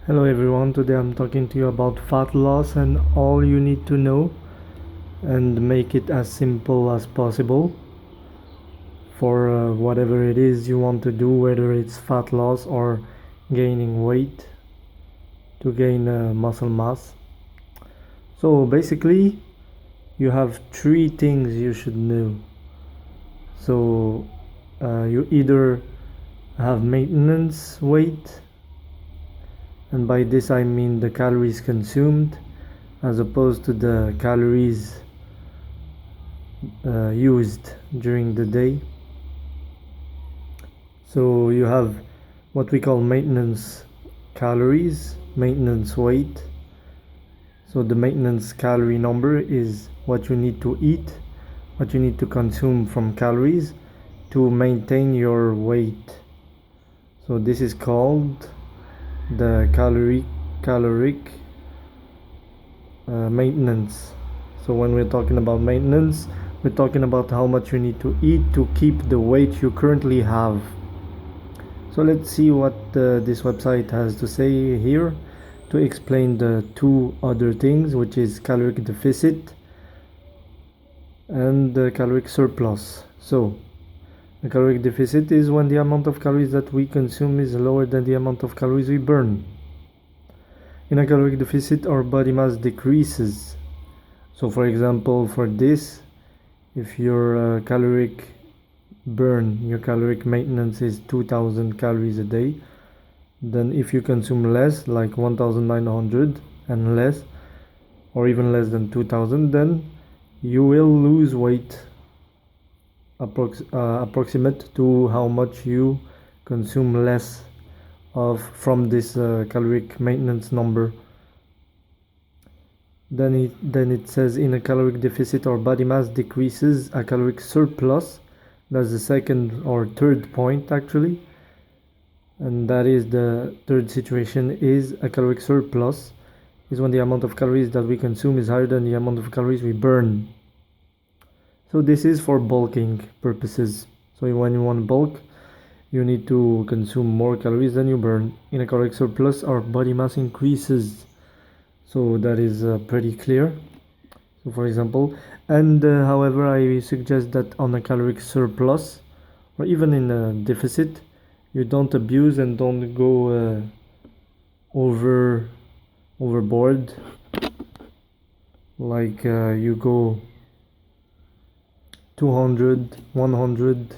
Hello everyone, today I'm talking to you about fat loss and all you need to know and make it as simple as possible for whatever it is you want to do, whether it's fat loss or gaining weight to gain muscle mass. So basically you have three things you should know. So you either have maintenance weight, and by this I mean the calories consumed as opposed to the calories used during the day. So you have what we call maintenance calories, maintenance weight. So the maintenance calorie number is what you need to eat, what you need to consume from calories to maintain your weight. So this is called the caloric maintenance. So when we're talking about maintenance, we're talking about how much you need to eat to keep the weight you currently have. So let's see what this website has to say here to explain the two other things, which is caloric deficit and the caloric surplus. So the caloric deficit is when the amount of calories that we consume is lower than the amount of calories we burn. In a caloric deficit, our body mass decreases. So for example, for this, if your caloric maintenance is 2000 calories a day, then if you consume less, like 1900 and less, or even less than 2000, then you will lose weight approximate to how much you consume less of from this caloric maintenance number. Then it says in a caloric deficit our body mass decreases. A caloric surplus, that's the second or third point actually, and that is the third situation, is a caloric surplus is when the amount of calories that we consume is higher than the amount of calories we burn. So this is for bulking purposes. So when you want to bulk, you need to consume more calories than you burn. In a caloric surplus, our body mass increases. So that is pretty clear. So for example, and however, I suggest that on a caloric surplus or even in a deficit, you don't abuse and don't go overboard, like you go 200, 100,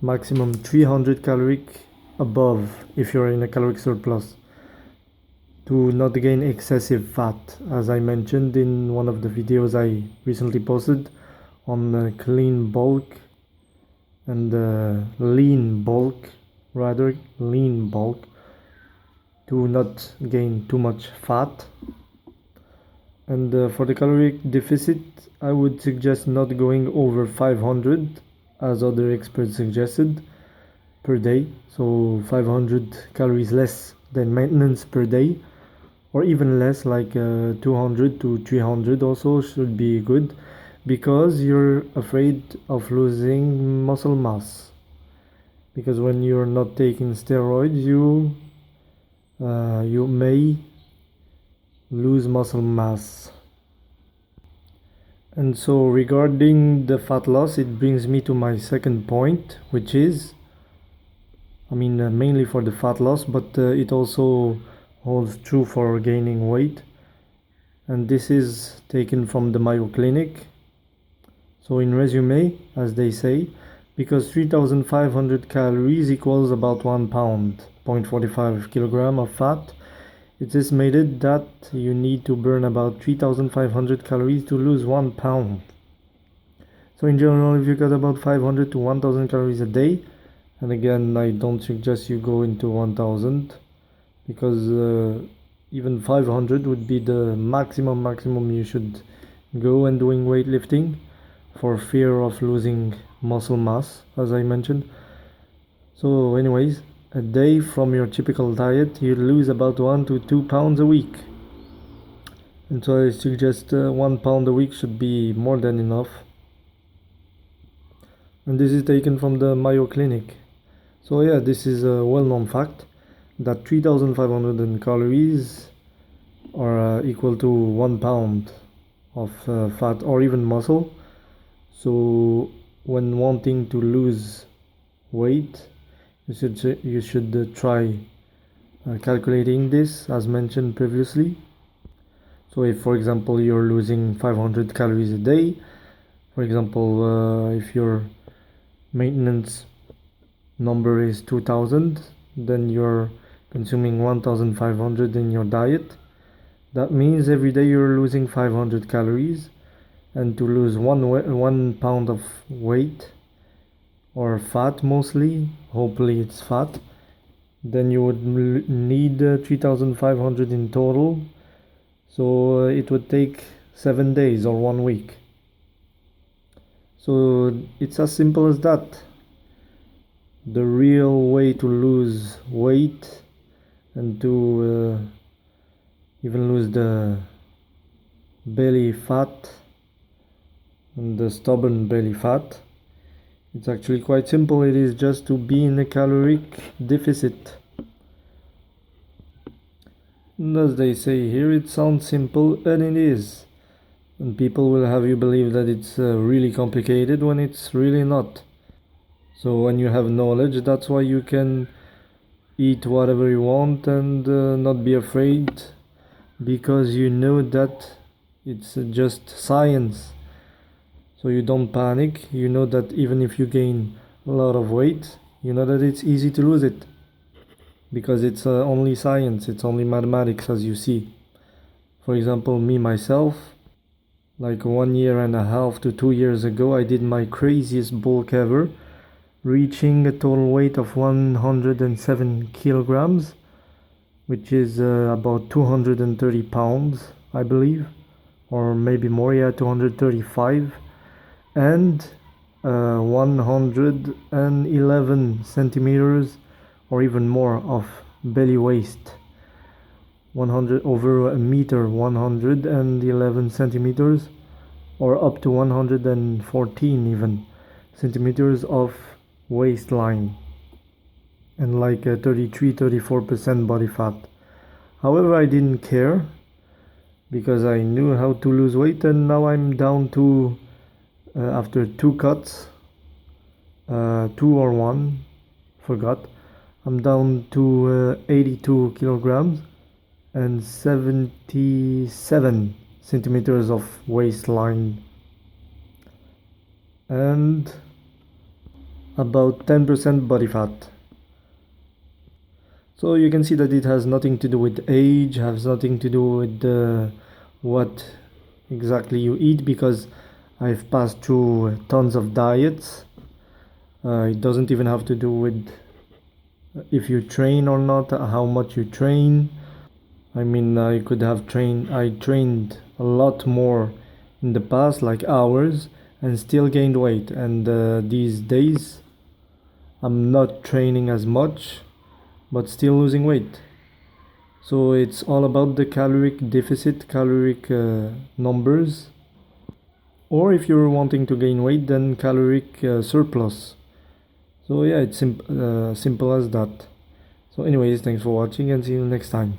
maximum 300 caloric above if you're in a caloric surplus, to not gain excessive fat, as I mentioned in one of the videos I recently posted on clean bulk and lean bulk, to not gain too much fat. And for the caloric deficit, I would suggest not going over 500 as other experts suggested per day. So 500 calories less than maintenance per day, or even less, like 200 to 300 also should be good, because you're afraid of losing muscle mass. Because when you're not taking steroids, you may lose muscle mass. And so regarding the fat loss, it brings me to my second point, which is, mainly for the fat loss, but it also holds true for gaining weight. And this is taken from the Mayo Clinic. So in resume, as they say, because 3500 calories equals about 1 pound, 0.45 kilogram of fat, it's estimated that you need to burn about 3500 calories to lose 1 pound. So in general, if you cut about 500 to 1000 calories a day, and again, I don't suggest you go into 1000, because even 500 would be the maximum you should go when doing weightlifting, for fear of losing muscle mass, as I mentioned. So anyways, a day from your typical diet, you lose about 1 to 2 pounds a week. And so I suggest 1 pound a week should be more than enough. And this is taken from the Mayo Clinic. So yeah, this is a well-known fact. that 3500 calories are equal to 1 pound of fat or even muscle. So when wanting to lose weight, you should try calculating this as mentioned previously. So if, for example, you're losing 500 calories a day, for example, if your maintenance number is 2000, then you're consuming 1500 in your diet. That means every day you're losing 500 calories, and to lose 1 pound of weight or fat, mostly, hopefully it's fat, then you would need 3500 in total. So it would take 7 days or 1 week. So it's as simple as that. The real way to lose weight and to even lose the belly fat and the stubborn belly fat, it's actually quite simple. It is just to be in a caloric deficit. And as they say here, it sounds simple, and it is. And people will have you believe that it's really complicated when it's really not. So when you have knowledge, that's why you can eat whatever you want and not be afraid, because you know that it's just science. So you don't panic. You know that even if you gain a lot of weight, you know that it's easy to lose it, because it's only science, it's only mathematics, as you see. For example, me myself, like 1.5 to 2 years ago, I did my craziest bulk ever, reaching a total weight of 107 kilograms, which is about 230 pounds, I believe, or maybe more, yeah, 235, and 111 centimeters or even more of belly waist. 100 over a meter, 111 centimeters, or up to 114 even centimeters of waistline, and like a 33-34% body fat. However, I didn't care, because I knew how to lose weight, and now I'm down to after 2 cuts, 2 or 1, forgot, I'm down to 82 kilograms and 77 centimeters of waistline, and about 10% body fat. So you can see that it has nothing to do with age, has nothing to do with what exactly you eat, because I've passed through tons of diets. It doesn't even have to do with if you train or not, how much you train. I mean, I trained a lot more in the past, like hours, and still gained weight. And these days, I'm not training as much, but still losing weight. So it's all about the caloric deficit, caloric numbers. Or if you're wanting to gain weight, then caloric surplus. So yeah, it's simple as that. So anyways, thanks for watching, and see you next time.